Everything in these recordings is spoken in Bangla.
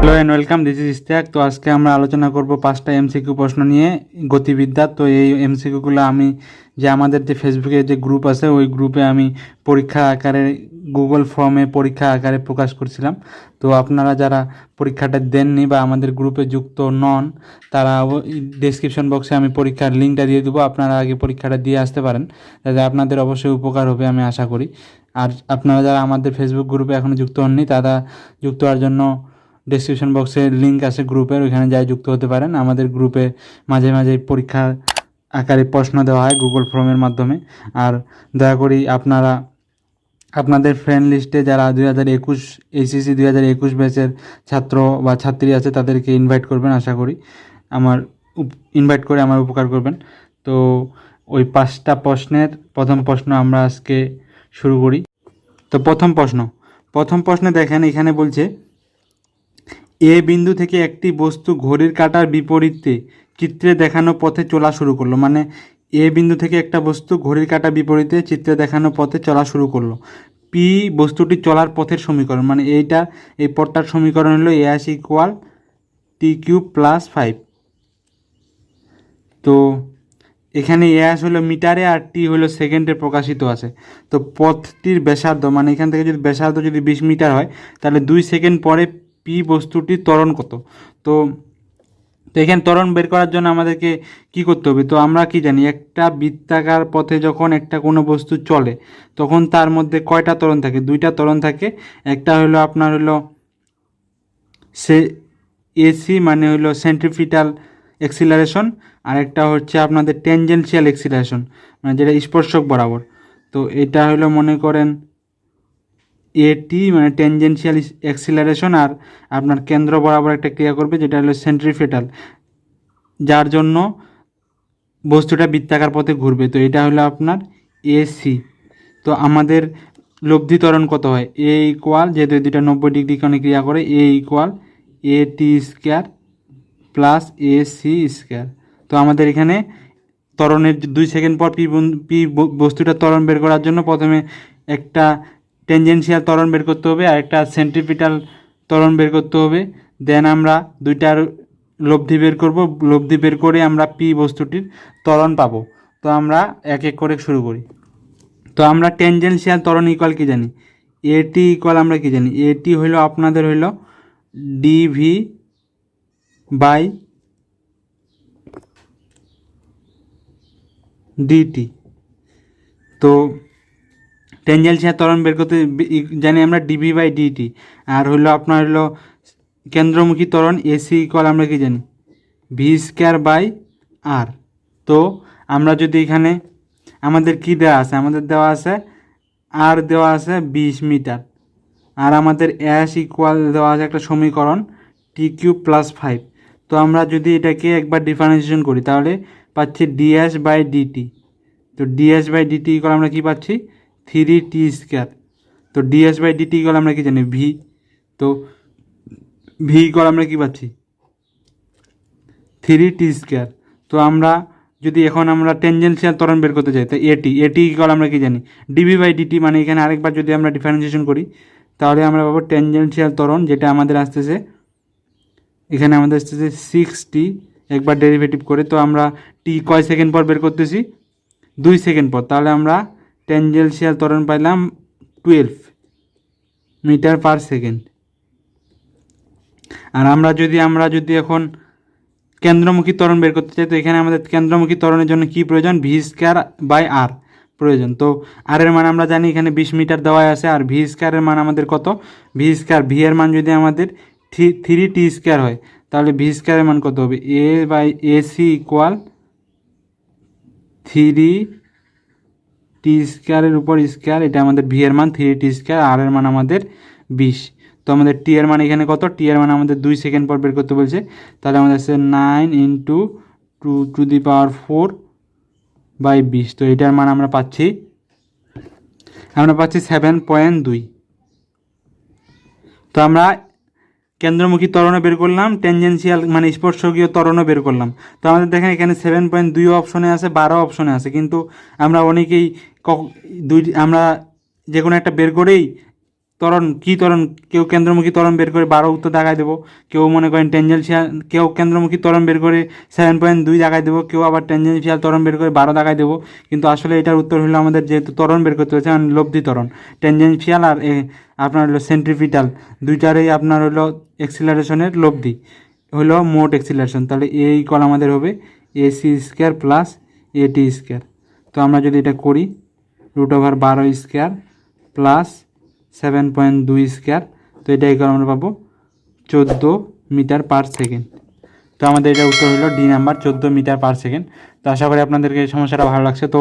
Hello and welcome, this is Istiaq. তো আজকে আমরা আলোচনা করব 5টা এমসিকিউ প্রশ্ন নিয়ে গতিবিদ্যা। তো এই এমসিকিউগুলো আমি আমাদের যে ফেসবুকে যে গ্রুপ আছে ওই গ্রুপে আমি পরীক্ষা আকারে গুগল ফর্মে পরীক্ষা আকারে প্রকাশ করছিলাম। তো আপনারা যারা পরীক্ষাটা দেননি বা আমাদের গ্রুপে যুক্ত নন, তারা ডেসক্রিপশন বক্সে আমি পরীক্ষার লিঙ্কটা দিয়ে দেবো। আপনারা আগে পরীক্ষাটা দিয়ে আসতে পারেন, তাতে আপনাদের অবশ্যই উপকার হবে আমি আশা করি। আর আপনারা যারা আমাদের ফেসবুক গ্রুপে এখনও যুক্ত হননি, তারা যুক্ত হওয়ার জন্য ডেসক্রিপশন বক্সে লিঙ্ক আছে গ্রুপের, ওইখানে যাই যুক্ত হতে পারেন। আমাদের গ্রুপে মাঝে মাঝে পরীক্ষা আকারে প্রশ্ন দেওয়া হয় গুগল ফর্মের মাধ্যমে। আর দয়া করি আপনারা আপনাদের ফ্রেন্ড লিস্টে যারা 2021 এইচএসসি 2021 ব্যাচের ছাত্র বা ছাত্রী আছে তাদেরকে ইনভাইট করবেন। আশা করি ইনভাইট করে আমার উপকার করবেন। তো ওই 5টা প্রশ্নের প্রথম প্রশ্ন আমরা আজকে শুরু করি। তো প্রথম প্রশ্নে দেখেন, এখানে বলছে এ বিন্দু থেকে একটি বস্তু ঘড়ির কাঁটার বিপরীতে চিত্রে দেখানো পথে চলা শুরু করলো। মানে এ বিন্দু থেকে একটা বস্তু ঘড়ির কাঁটার বিপরীতে চিত্রে দেখানো পথে চলা শুরু করলো। পি বস্তুটি চলার পথের সমীকরণ, মানে এই পথটার সমীকরণ হলো এস ইকুয়াল টি কিউব প্লাস 5। তো এখানে এস হলো মিটারে আর টি হলো সেকেন্ডে প্রকাশিত আছে। তো পথটির ব্যাসার্ধ, মানে এখান থেকে যদি ব্যাসার্ধ যদি 20 মিটার হয়, তাহলে 2 সেকেন্ড পরে পি বস্তুটির ত্বরণ কত। তো তো এখানে ত্বরণ বের করার জন্য আমাদেরকে কি করতে হবে? তো আমরা কি জানি, একটা বৃত্তাকার পথে যখন একটা কোনো বস্তু চলে তখন তার মধ্যে কয়টা ত্বরণ থাকে? 2টা ত্বরণ থাকে। একটা হলো আপনার হলো সে এসি, মানে হলো সেন্ট্রিপিটাল এক্সিলারেশন, আর একটা হচ্ছে আপনাদের ট্যানজেনশিয়াল এক্সিলারেশন, মানে যেটা স্পর্শক বরাবর। তো এটা হলো মনে করেন এটি, মানে ট্যানজেনশিয়াল এক্সিলারেশন, আর আপনার কেন্দ্র বরাবর একটা ক্রিয়া করবে যেটা হলো সেন্ট্রিফেটাল, যার জন্য বস্তুটা বৃত্তাকার পথে ঘুরবে। তো এটা হলো আপনার এসি। তো আমাদের লব্ধি ত্বরণ কত হয়? এ ইকুয়াল, যেহেতু দুইটা 90 ডিগ্রি কোণে ক্রিয়া করে, A equal A T square plus A C square. তো আমাদের এখানে ত্বরণের 2 সেকেন্ড পর পি বস্তুটা ত্বরণ বের করার জন্য প্রথমে একটা টেনজেন্সিয়াল ত্বরণ বের করতে হবে আর একটা সেন্ট্রিপিটাল ত্বরণ বের করতে হবে। দেন আমরা দুইটার লব্ধি বের করব, লব্ধি বের করে আমরা পি বস্তুটির ত্বরণ পাবো। তো আমরা এক এক করে শুরু করি। তো আমরা টেনজেন্সিয়াল ত্বরণ ইকুয়াল কি জানি? এটি ইকুয়াল আমরা কি জানি? এটি হইল আপনাদের হইল ডিভি বাই ডিটি। তো টেনজেন্সিয়াল ত্বরণ বের করতে জানি আমরা ডিভি বাই ডিটি। আর হলো আপনার হলো কেন্দ্রমুখী ত্বরণ এসি ইকুয়াল আমরা কি জানি? ভি স্কোয়ার বাই আর। তো আমরা যদি এখানে আমাদের কি দেওয়া আছে? আমাদের দেওয়া আছে আর দেওয়া আছে 20 মিটার, আর আমাদের এস ইকুয়াল দেওয়া আছে একটা সমীকরণ টি কিউব প্লাস 5। তো আমরা যদি এটাকে একবার ডিফারেন্সিয়েশন করি তাহলে পাচ্ছি ডিএস বাই ডিটি। তো ডিএস বাই ডিটি ইকুয়াল আমরা কি পাচ্ছি? 3t square. তো ডিএস বাই ডিটি ইকুয়াল আমরা কি জানি? ভি। তো ভি ইকুয়াল আমরা কি পাচ্ছি? 3t square. তো আমরা যদি এখন আমরা টেনজেন্সিয়াল ত্বরণ বের করতে চাই, তো এটি ইকুয়াল আমরা কি জানি? DV by DT. মানে এখানে আরেকবার যদি আমরা ডিফারেন্সিয়েশন করি তাহলে আমরা পাবো টেনজেন্সিয়াল ত্বরণ, যেটা আমাদের আসতেছে এখানে আমাদের আসতেছে 6t একবার ডেরিভেটিভ করে। তো আমরা টি কয় সেকেন্ড পর বের করতেছি? 2 সেকেন্ড পর। তাহলে আমরা টেনজেন্সিয়াল ত্বরণ পাইলাম 12 মিটার পার সেকেন্ড। আর আমরা যদি এখন কেন্দ্রমুখী ত্বরণ বের করতে চাই, তো এখানে আমাদের কেন্দ্রমুখী ত্বরণের জন্য কি প্রয়োজন? ভি স্কোয়ার বাই আর প্রয়োজন। তো আর এর মান আমরা জানি এখানে 20 মিটার দেওয়া আছে, আর ভি স্কোয়ারের মান আমাদের কত? ভি এর মান যদি আমাদের 3t স্কোয়ার হয় তাহলে ভি স্কোয়ারের মান কত হবে? এ বাই এসি ইকুয়াল 3t স্কোয়ারের উপর স্কোয়ার, এটা আমাদের ভি এর মান 3t স্কোয়ার, আর এর মান আমাদের 20। তো আমাদের টি এর মান এখানে কত? টি এর মান আমাদের 2 সেকেন্ড পর বের করতে বলছে। তাহলে আমাদের আছে 9 into 2 to the power 4 by 20। তো এটার মান আমরা পাচ্ছি 7.2। তো আমরা কেন্দ্রমুখী ত্বরণও বের করলাম, টেনজেন্সিয়াল মানে স্পর্শকীয় ত্বরণও বের করলাম। তো আমাদের দেখেন এখানে 7.2 অপশনে আছে, 12 অপশনে আছে, কিন্তু আমরা অনেকেই আমরা যে কোনো একটা বের করেই ত্বরণ কেউ কেন্দ্রমুখী ত্বরণ বের করে 12 উত্তর দাগায় দেবো, কেউ মনে করেন টেনজেন্সিয়াল, কেউ কেন্দ্রমুখী ত্বরণ বের করে 7.2 দাগায় দেবো, কেউ আবার টেনজেন্সিয়াল ত্বরণ বের করে 12 দাগায় দেবো। কিন্তু আসলে এটার উত্তর হলো আমাদের যেহেতু ত্বরণ বের করতে হচ্ছে, মানে লব্ধি ত্বরণ, টেনজেন্সিয়াল আর আপনার হলো সেন্ট্রিপিটাল, দুইটারই আপনার হলো এক্সিলারেশনের লব্ধি হলো মোট এক্সিলারেশন। তাহলে এ ইকুয়াল আমাদের হবে AC square plus AT square. তো আমরা যদি এটা করি √12 স্কোয়ার প্লাস 7.2 স্কোয়ার, তো এটা ইকুয়াল আমরা পাবো 14 মিটার পার সেকেন্ড। তো আমাদের এটা উত্তর হলো D number, 14 metre per second. তো আশা করি আপনাদেরকে এই সমস্যাটা ভালো লাগছে। তো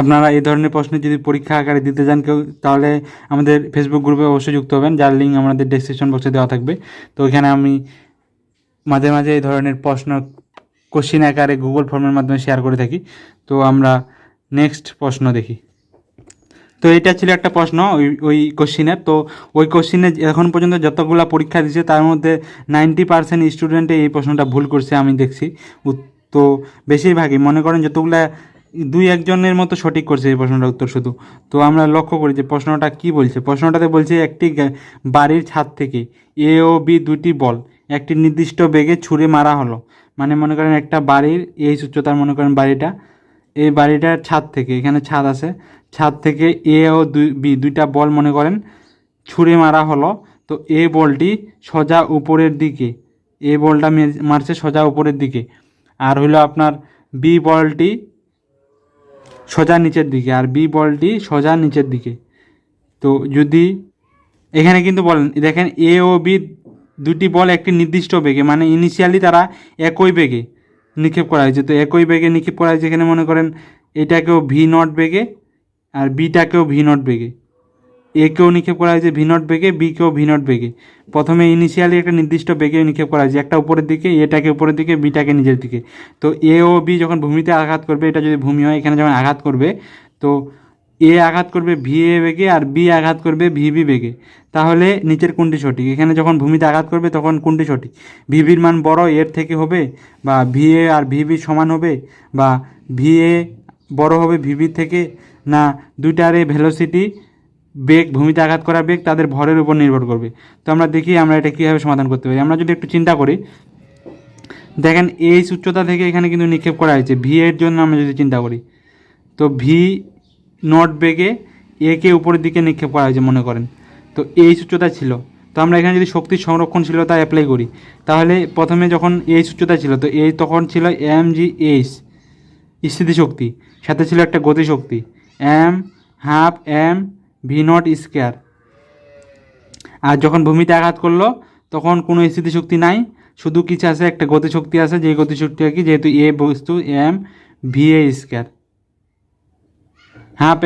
আপনারা এই ধরনের প্রশ্ন যদি পরীক্ষা আকারে দিতে চান কেউ, তাহলে আমাদের ফেসবুক গ্রুপে অবশ্যই যুক্ত হবেন, যার লিঙ্ক আমাদের ডেসক্রিপশন বক্সে দেওয়া থাকবে। তো এখানে আমি মাঝে মাঝে এই ধরনের প্রশ্ন কোশ্চিন আকারে গুগল ফর্মের মাধ্যমে শেয়ার করে থাকি। তো আমরা নেক্সট প্রশ্ন দেখি। তো এটা ছিল একটা প্রশ্ন ওই কোশ্চিনের। তো ওই কোশ্চিনে এখন পর্যন্ত যতগুলো পরীক্ষা দিয়েছে তার মধ্যে 90% স্টুডেন্টে এই প্রশ্নটা ভুল করছে আমি দেখছি। তো বেশিরভাগই মনে করেন যতগুলা 2-1জনের মতো সঠিক করছে এই প্রশ্নটার উত্তর শুধু। তো আমরা লক্ষ্য করি যে প্রশ্নটা কি বলছে। প্রশ্নটাতে বলছে একটি বাড়ির ছাদ থেকে A ও B দুটি বল একটি নির্দিষ্ট বেগে ছুঁড়ে মারা হলো। মানে মনে করেন একটা বাড়ির এই উচ্চতার, মনে করেন বাড়িটা, এই বাড়িটার ছাদ থেকে, এখানে ছাদ আছে, ছাদ থেকে A ও B দুইটা বল মনে করেন ছুঁড়ে মারা হলো। তো এ বলটি সোজা উপরের দিকে, এ বলটা মারছে সোজা উপরের দিকে, আর হলো আপনার বি বলটি সোজা নিচের দিকে, আর বি বলটি সোজা নিচের দিকে। তো যদি এখানে কিন্তু বলেন দেখেন A ও B দুটি বল একটি নির্দিষ্ট বেগে, মানে ইনিশিয়ালি তারা একই বেগে নিক্ষেপ করা হয়েছে। তো একই বেগে নিক্ষেপ করা হয়েছে, এখানে মনে করেন এটাকেও V0 বেগে আর বিটাকেও V0 বেগে, একেও নিক্ষেপ করা হয়েছে V0 বেগে, বিকেও V0 বেগে। প্রথমে ইনিশিয়ালি একটা নির্দিষ্ট বেগে নিক্ষেপ করা হয়েছে, একটা উপরের দিকে, এটাকে উপরের দিকে, বিটাকে নিচের দিকে। তো A ও B যখন ভূমিতে আঘাত করবে, এটা যদি ভূমি হয়, এখানে যখন আঘাত করবে, তো A আঘাত করবে VA বেগে আর B আঘাত করবে VB বেগে। তাহলে নিচের কোনটি সঠিক? এখানে যখন ভূমিতে আঘাত করবে তখন কোনটি সঠিক? VBর মান বড় এর থেকে হবে, বা VA আর VB সমান হবে, বা VA বড় হবে VB থেকে, না দুইটারে ভেলোসিটি বেগ, ভূমিতে আঘাত করা বেগ তাদের ভরের উপর নির্ভর করবে? তো আমরা দেখি আমরা এটা কীভাবে সমাধান করতে পারি। আমরা যদি একটু চিন্তা করি, দেখেন এই উচ্চতা থেকে এখানে কিন্তু নিক্ষেপ করা হয়েছে ভি এর জন্য। আমরা যদি চিন্তা করি, তো V0 বেগে একে উপরের দিকে নিক্ষেপ করা হয়েছে মনে করেন, তো এই উচ্চতা ছিল। তো আমরা এখানে যদি শক্তির সংরক্ষণশীলতা অ্যাপ্লাই করি, তাহলে প্রথমে যখন এই উচ্চতা ছিল, তো এই তখন ছিল mgh স্থিতিশক্তি, সাথে ছিল একটা গতিশক্তি m½ V0 স্কোয়ার। আর যখন ভূমিতে আঘাত করলো তখন কোনো স্থিতিশক্তি নাই, শুধু কিছু আছে, একটা গতিশক্তি আছে, যে গতিশক্তি কি, যেহেতু এ বস্তু mVA স্কোয়ার, ½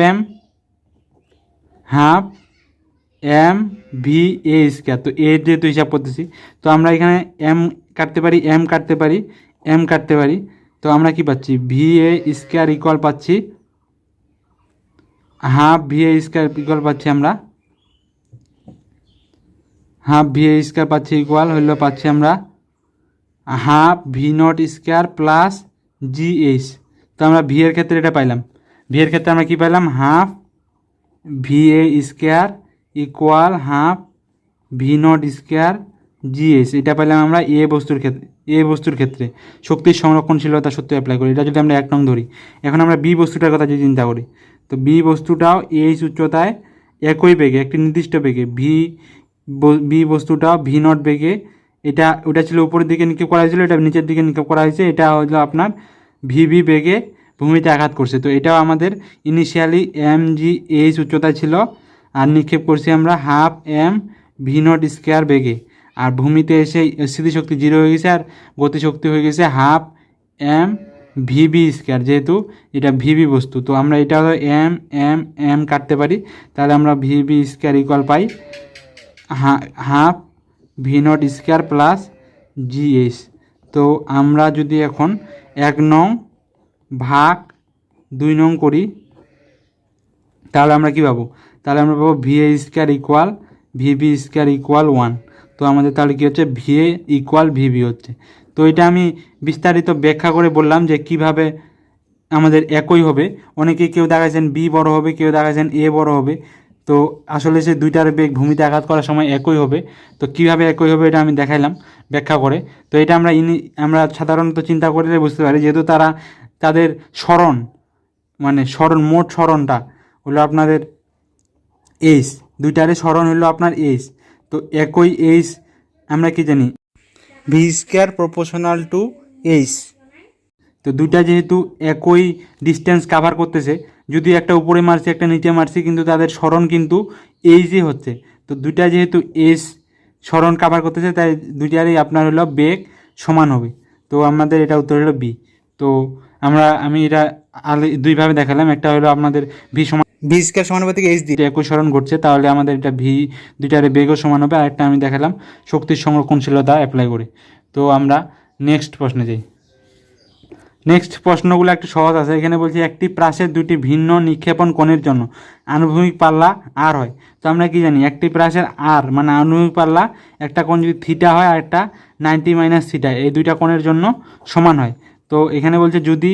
mVA স্কোয়ার। তো এর যেহেতু হিসাব করতেছি, তো আমরা এখানে m কাটতে পারি, m কাটতে পারি, m কাটতে পারি। তো আমরা কি পাচ্ছি? VA স্কোয়ার ইকুয়াল পাচ্ছি ½ VA স্কোয়ার ইকুয়াল পাচ্ছি আমরা ½ VA স্কোয়ার পাচ্ছি ইকুয়াল হইলো পাচ্ছি আমরা ½ V0 স্কোয়ার প্লাস GH। তো আমরা ভি এর ক্ষেত্রে এটা পাইলাম, ভি এর ক্ষেত্রে আমরা কি পাইলাম? ½ VA square equal ½ V0 square GH। এটা পাইলাম আমরা এ বস্তুর ক্ষেত্রে শক্তির সংরক্ষণশীলতা সূত্র অ্যাপ্লাই করি। এটা যদি আমরা 1 নং ধরি। এখন আমরা বি বস্তুটার কথা যদি চিন্তা করি, তো বি বস্তুটাও এই উচ্চতায় একই বেগে, একটি নির্দিষ্ট বেগে, বি বস্তুটাও V0 বেগে, ওটা ছিল উপরের দিকে নিক্ষেপ করা হয়েছিল, এটা নিচের দিকে নিক্ষেপ করা হয়েছে, এটা হলো আপনার VB বেগে ভূমিতে আঘাত করছে। তো এটাও আমাদের ইনিশিয়ালি mgh উচ্চতায় ছিল, আর নিক্ষেপ করছি আমরা ½ V0 স্কোয়ার বেগে, আর ভূমিতে এসে স্থিতিশক্তি 0 হয়ে গেছে, আর গতিশক্তি হয়ে গেছে ½ mVB স্কোয়ার, যেহেতু এটা ভিবি বস্তু। তো আমরা এটা হলো m কাটতে পারি, তাহলে আমরা VB স্কোয়ার ইকুয়াল পাই ½ V0 স্কোয়ার প্লাস GH। তো আমরা যদি এখন 1 নং ভাগ 2 নং করি, তাহলে আমরা কি পাবো? তাহলে আমরা পাবো VA square equal VB square equal 1। তো আমাদের তাহলে কী হচ্ছে? VA ইকুয়াল VB হচ্ছে। তো এটা আমি বিস্তারিত ব্যাখ্যা করে বললাম যে কিভাবে আমাদের একই হবে। অনেকে কেউ দেখাচ্ছেন B বড় হবে, কেউ দেখাচ্ছেন A বড় হবে। তো আসলে সে দুইটার বেগ ভূমিতে আঘাত করার সময় একই হবে। তো কীভাবে একই হবে এটা আমি দেখাইলাম ব্যাখ্যা করে। তো এটা আমরা সাধারণত চিন্তা করলে বুঝতে পারি, যেহেতু তাদের সরণ মানে মোট সরণটা হলো আপনাদের এইচ, দুইটারে সরণ হলো আপনার এইচ। তো একই এইচ আমরা কি জানি, V square proportional to H. তো দুইটা যেহেতু একই ডিস্টেন্স কাভার করতেছে, যদি একটা উপরে মারছি একটা নিচে মারছি, কিন্তু তাদের সরণ কিন্তু এইচই হচ্ছে। তো দুইটা যেহেতু এইচ সরণ কাভার করতেছে, তাই দুইটারই আপনার হলো বেগ সমান হবে। তো আমাদের এটা উত্তর হলো বি। তো আমি এটা দুইভাবে দেখালাম, একটা হলো আপনাদের ভি স্কোয়ার সমানুপাতিক এইচ দিয়ে একই সরণ ঘটছে, তাহলে আমাদের এটা ভি দুইটারে বেগও সমান হবে। আর একটা আমি দেখালাম শক্তির সংরক্ষণশীলতা অ্যাপ্লাই করে। তো আমরা নেক্সট প্রশ্নে যাই। নেক্সট প্রশ্নগুলো একটু সহজ আছে। এখানে বলছি একটি প্রাসের দুটি ভিন্ন নিক্ষেপণ কোণের জন্য আনুভূমিক পাল্লা আর হয়। তো আমরা কি জানি, একটি প্রাসের আর মানে আনুভূমিক পাল্লা, একটা কোণ যদি থিটা হয় আর একটা 90 - থিটা, এই দুইটা কোণের জন্য সমান হয়। তো এখানে বলছে যদি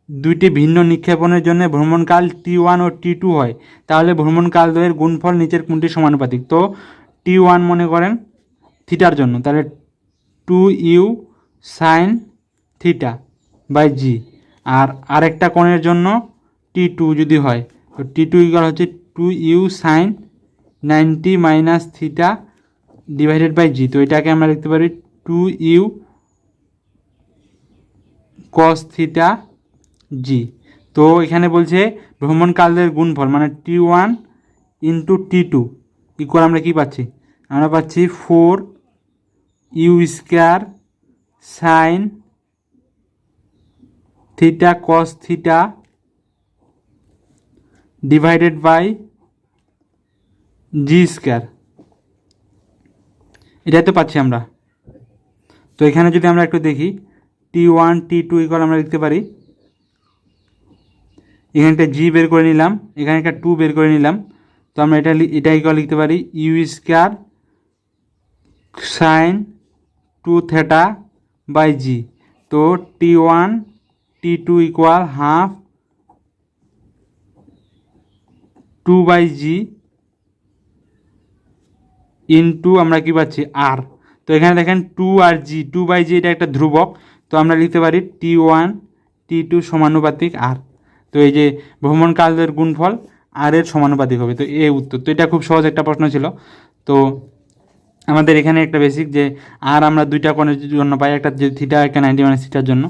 দুইটি ভিন্ন নিক্ষেপণের জন্য ভ্রমণকাল T1 ও T2 হয়, তাহলে ভ্রমণকাল দ্বয়ের গুণফল নিচের কোণটি সমানুপাতিক। তো T1 মনে করেন থিটার জন্য, তাহলে 2u সাইন থিটা বাই জি। আর আরেকটা কোণের জন্য T2 যদি হয়, তো T2 ইকুয়াল হচ্ছে 2u sine 90 - theta divided by g. তো এটাকে আমরা লিখতে পারি 2u cos থিটা জি। তো এখানে বলছে ভ্রমণকালের গুণফল মানে T1 ইন্টু T2 ইকুয়াল আমরা কি পাচ্ছি, আমরা পাচ্ছি 4u square sine theta cos theta divided by g square, এটাই তো পাচ্ছি আমরা। তো এখানে যদি আমরা একটু দেখি T1 T2 ইকুয়াল আমরা লিখতে পারি, এখানে একটা জি বের করে নিলাম, এখানে একটা 2 বের করে নিলাম। তো আমরা এটা ইকুয়াল লিখতে পারি u square sine 2 theta by g. তো T1 T2 equal half 2 by g into আমরা কি পাচ্ছি আর। তো এখানে দেখেন 2 আর জি, 2 বাই জি এটা একটা ধ্রুবক। তো আমরা লিখতে পারি T1 T2 সমানুপাতিক আর। তো এই যে ভ্রমণকালের গুণফল আর এর সমানুপাতিক হবে। তো এই উত্তর। তো এটা খুব সহজ একটা প্রশ্ন ছিল। তো আমাদের এখানে একটা বেসিক যে আর আমরা দুইটা কোণের জন্য পাই, একটা যে থিটা, একটা 90 - থিটার জন্য।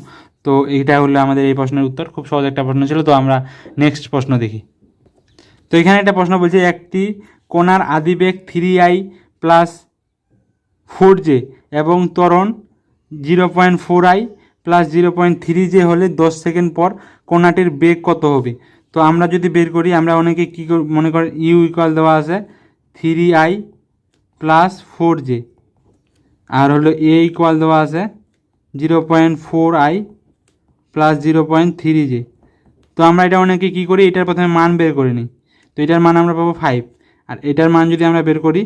তো এইটা হলো আমাদের এই প্রশ্নের উত্তর। খুব সহজ একটা প্রশ্ন ছিল। তো আমরা নেক্সট প্রশ্ন দেখি। তো এখানে একটা প্রশ্ন বলছে একটি কণার আদিবেগ 3i প্লাস 4j এবং ত্বরণ 0.4i প্লাস 0.3j হলে 10 সেকেন্ড পর কণাটির বেগ কত হবে। তো আমরা যদি বের করি, আমরা অনেকে কী মনে করেন ইউ ইকুয়াল দেওয়া আছে 3i প্লাস 4j, আর হলো এ ইকুয়াল দেওয়া আছে 0.4i প্লাস 0.3j। তো আমরা এটা অনেকে কী করি, এটার প্রথমে মান বের করে নিই। তো এটার মান আমরা পাবো 5, আর এটার মান যদি আমরা বের করি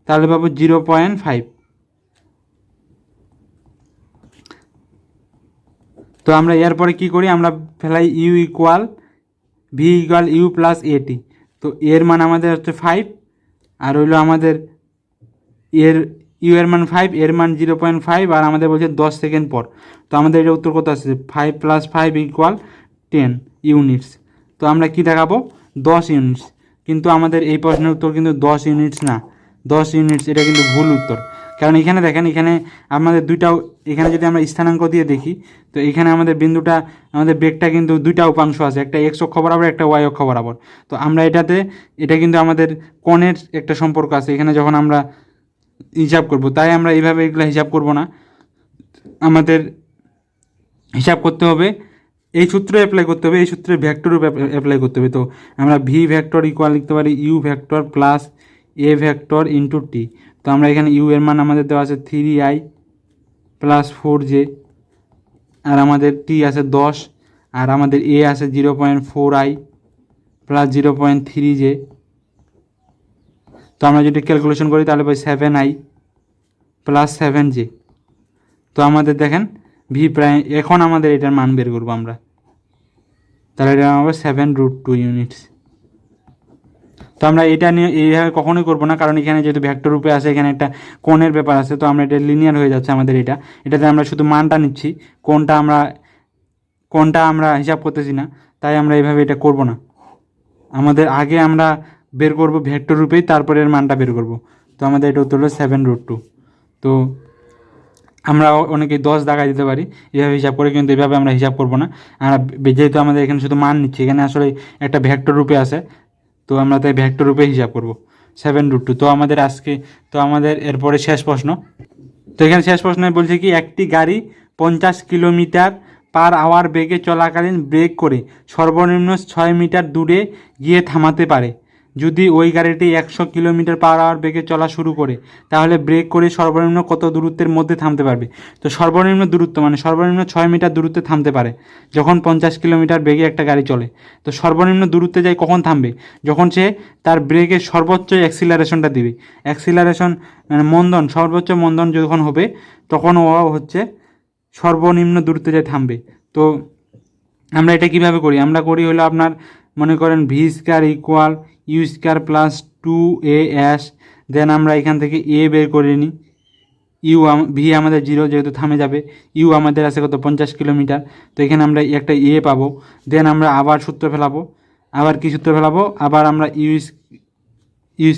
তাহলে পাবো 0.5। তো আমরা এরপরে কী করি, আমরা ফেলাই u equal v equal u plus at. তো এর মান আমাদের হচ্ছে 5, আর হইলো আমাদের ইউ এর মান 5, এর মান 0.5, আর আমাদের বলছে 10 সেকেন্ড পর। তো আমাদের এটা উত্তর কত আসছে, 5 + 5 ইকুয়াল 10 ইউনিটস। তো আমরা কি দেখাবো, 10 ইউনিটস। কিন্তু আমাদের এই প্রশ্নের উত্তর কিন্তু 10 ইউনিটস না, 10 ইউনিটস এটা কিন্তু ভুল উত্তর। কারণ এখানে দেখেন, এখানে আমাদের এখানে যদি আমরা স্থানাঙ্ক দিয়ে দেখি, তো এখানে আমাদের বিন্দুটা, আমাদের বেগটা কিন্তু দুইটা উপাংশ আছে, একটা এক্স অক্ষ বরাবর, একটা ওয়াই অক্ষ বরাবর। তো আমরা এটা কিন্তু আমাদের কোণের একটা সম্পর্ক আছে এখানে যখন আমরা হিসাব করব। তাই আমরা এইভাবে এগুলো হিসাব করব না, আমাদের হিসাব করতে হবে এই সূত্রে অ্যাপ্লাই করতে হবে, এই সূত্রে ভেক্টরও অ্যাপ্লাই করতে হবে। তো আমরা ভি ভেক্টর ইকুয়াল লিখতে পারি u vector plus a vector into t. তো আমরা এখানে ইউ এর মান আমাদের দেওয়া আছে 3i প্লাস 4j, আর আমাদের টি আছে 10, আর আমাদের এ আছে 0.4i প্লাস 0.3j। তো আমরা যদি ক্যালকুলেশন করি তাহলে পাই 7i প্লাস 7j। তো আমাদের দেখেন ভি প্রাইম, এখন আমাদের এটার মান বের করবো আমরা, তাহলে এটা হবে 7√2 ইউনিটস। তো আমরা এটা নিয়ে এইভাবে কখনোই করবো না, কারণ এখানে যেহেতু ভেক্টর রূপে আছে, এখানে একটা কোণের ব্যাপার আছে, তো আমরা এটা লিনিয়ার হয়ে যাচ্ছে আমাদের এটাতে আমরা শুধু মানটা নিচ্ছি, কোণটা আমরা হিসাব করতেছি না, তাই আমরা এইভাবে এটা করব না। আমাদের আগে আমরা বের করব ভেক্টর রূপেই, তারপরে এর মানটা বের করব। তো আমাদের এটা উত্তর হলো 7√2। তো আমরা অনেকে 10 দাগায় দিতে পারি এভাবে হিসাব করে, কিন্তু এভাবে আমরা হিসাব করব না। আমরা যেহেতু আমাদের এখানে শুধু মান নিচ্ছি, এখানে আসলে একটা ভেক্টর রূপে আছে, তো আমরা তাই ভেক্টর রূপে হিসাব করব 7√2। তো আমাদের এরপরে শেষ প্রশ্ন। তো এখানে শেষ প্রশ্নে বলছে কি, একটি গাড়ি 50 কিলোমিটার/আওয়ার বেগে চলাকালীন ব্রেক করে সর্বনিম্ন 6 মিটার দূরে গিয়ে থামাতে পারে। যদি ওই গাড়িটি 100 কিলোমিটার/আওয়ার বেগে চলা শুরু করে, তাহলে ব্রেক করে সর্বনিম্ন কত দূরত্বের মধ্যে থামতে পারবে? তো সর্বনিম্ন দূরত্ব মানে সর্বনিম্ন 6 মিটার দূরত্বে থামতে পারে যখন 50 কিলোমিটার বেগে একটা গাড়ি চলে। তো সর্বনিম্ন দূরত্বে যায় কখন থামবে? যখন সে তার ব্রেকের সর্বোচ্চ অ্যাক্সিলারেশনটা দিবে। অ্যাক্সিলারেশন মানে সর্বোচ্চ মন্দন যখন হবে, তখন ও হচ্ছে সর্বনিম্ন দূরত্বে যায় থামবে। তো আমরা এটা কিভাবে করি? আমরা করি হলো আপনার মনে করেন v² = u² + 2as, দেন আমরা এখান থেকে a বের করে নিই। ভি আমাদের 0 যেহেতু থামে যাবে, ইউ আমাদের আছে কত 50 কিলোমিটার, তো এখানে আমরা একটা এ পাবো। দেন আমরা আবার সূত্র ফেলাবো, আবার আমরা u² +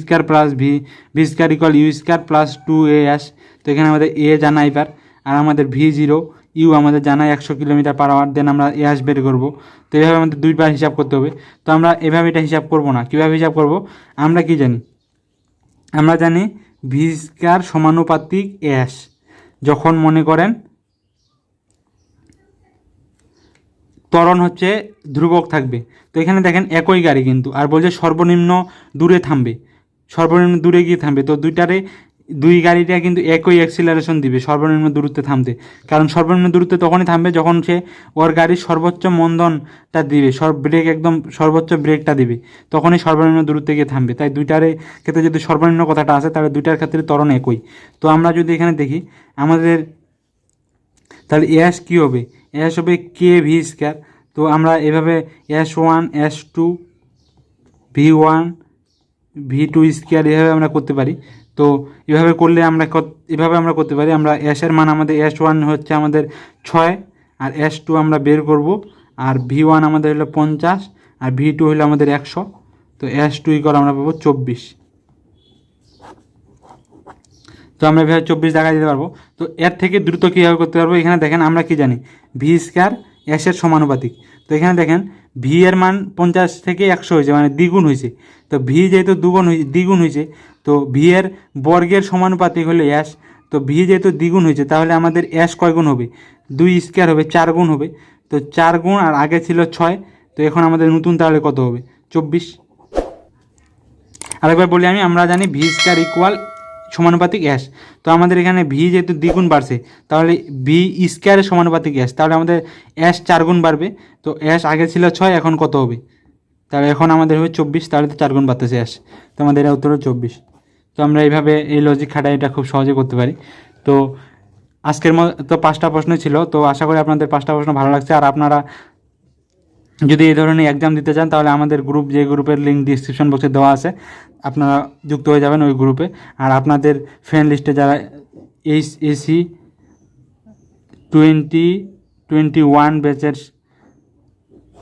v² = u² + 2as। তো এখানে আমাদের এ জানা এবার, আর আমাদের v0 ইউ আমাদের জানা 100 কিলোমিটার/আওয়ার, দেন আমরা as বের করব। তো এইভাবে আমাদের দুইবার হিসাব করতে হবে। তো আমরা এভাবে এটা হিসাব করব না। কীভাবে হিসাব করব? আমরা কি জানি? আমরা জানি v² সমানুপাতিক as। যখন মনে করেন ত্বরণ হচ্ছে ধ্রুবক থাকবে, তো এখানে দেখেন একই গাড়ি কিন্তু, আর বলছে সর্বনিম্ন দূরে থামবে, সর্বনিম্ন দূরে গিয়ে থামবে। তো দুই গাড়িটা কিন্তু একই অ্যাক্সিলারেশন দিবে সর্বনিম্ন দূরত্বে থামতে, কারণ সর্বনিম্ন দূরত্বে তখনই থামবে যখন সে ওর গাড়ির সর্বোচ্চ মন্দনটা দিবে, একদম সর্বোচ্চ ব্রেকটা দিবে, তখনই সর্বনিম্ন দূরত্বে গিয়ে থামবে। তাই দুইটারে ক্ষেত্রে যদি সর্বনিম্ন কথাটা আসে, তাহলে দুইটার ক্ষেত্রে ত্বরণ একই। তো আমরা যদি এখানে দেখি আমাদের, তাহলে এস কী হবে? এস হবে kv²। তো আমরা এভাবে s1 s2 v1 v2² এভাবে আমরা করতে পারি। তো এভাবে আমরা করতে পারি। আমরা এর মান আমাদের s1 হচ্ছে আমাদের 6, আর s2 আমরা বের করব, আর v1 আমাদের হলো 50, আর v2 হলো আমাদের 100। তো s2 = আমরা পাবো 24। তো আমরা এভাবে 24 দেখা দিতে পারবো। তো এর থেকে দ্রুত কীভাবে করতে পারবো? এখানে দেখেন আমরা কি জানি, v² s এর সমানুপাতিক। তো এখানে দেখেন ভি এর মান 50 থেকে 100 হয়েছে, মানে দ্বিগুণ হয়েছে। তো ভি যেহেতু দ্বিগুণ হয়েছে, তো ভি এর বর্গের সমানুপাতিক হলো s। তো ভি যেহেতু দ্বিগুণ হয়েছে, তাহলে আমাদের s কয় গুণ হবে? 2² হবে, 4 গুণ হবে। তো 4 গুণ, আর আগে ছিল 6, তো এখন আমাদের নতুন তাহলে কত হবে? 24। আরেকবার বলি আমরা জানি v² = সমানুপাতিক s। তো আমাদের এখানে ভি যেহেতু দ্বিগুণ বাড়ছে, তাহলে v² এর সমানুপাতিক s, তাহলে আমাদের s 4 গুণ বাড়বে। তো s আগে ছিল 6, এখন কত হবে? তাহলে এখন আমাদের হবে 24, তাহলে তো 4 গুণ বাড়তেছে s। তো আমাদের এটা উত্তর 24। তো আমরা এইভাবে এই লজিক খাটাই এটা খুব সহজে করতে পারি। তো আজকের তো 5টা প্রশ্ন ছিল। তো আশা করি আপনাদের 5টা প্রশ্ন ভালো লাগছে। আর আপনারা যদি এই ধরনের এক্সাম দিতে চান, তাহলে আমাদের যে গ্রুপের লিঙ্ক ডিসক্রিপশন বক্সে দেওয়া আছে, আপনারা যুক্ত হয়ে যাবেন ওই গ্রুপে। আর আপনাদের ফ্রেন্ড লিস্টে যারা AC 2021 ব্যাচের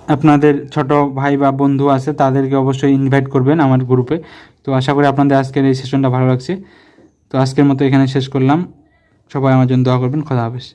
আপনাদের ছোট ভাই বা বন্ধু আছে, তাদেরকে অবশ্যই ইনভাইট করবেন আমার গ্রুপে। তো আশা করি আপনাদের আজকের এই সেশনটা ভালো লাগছে। তো আজকের মতো এখানে শেষ করলাম। সবাই আমার জন্য দোয়া করবেন। খোদা হাফেজ।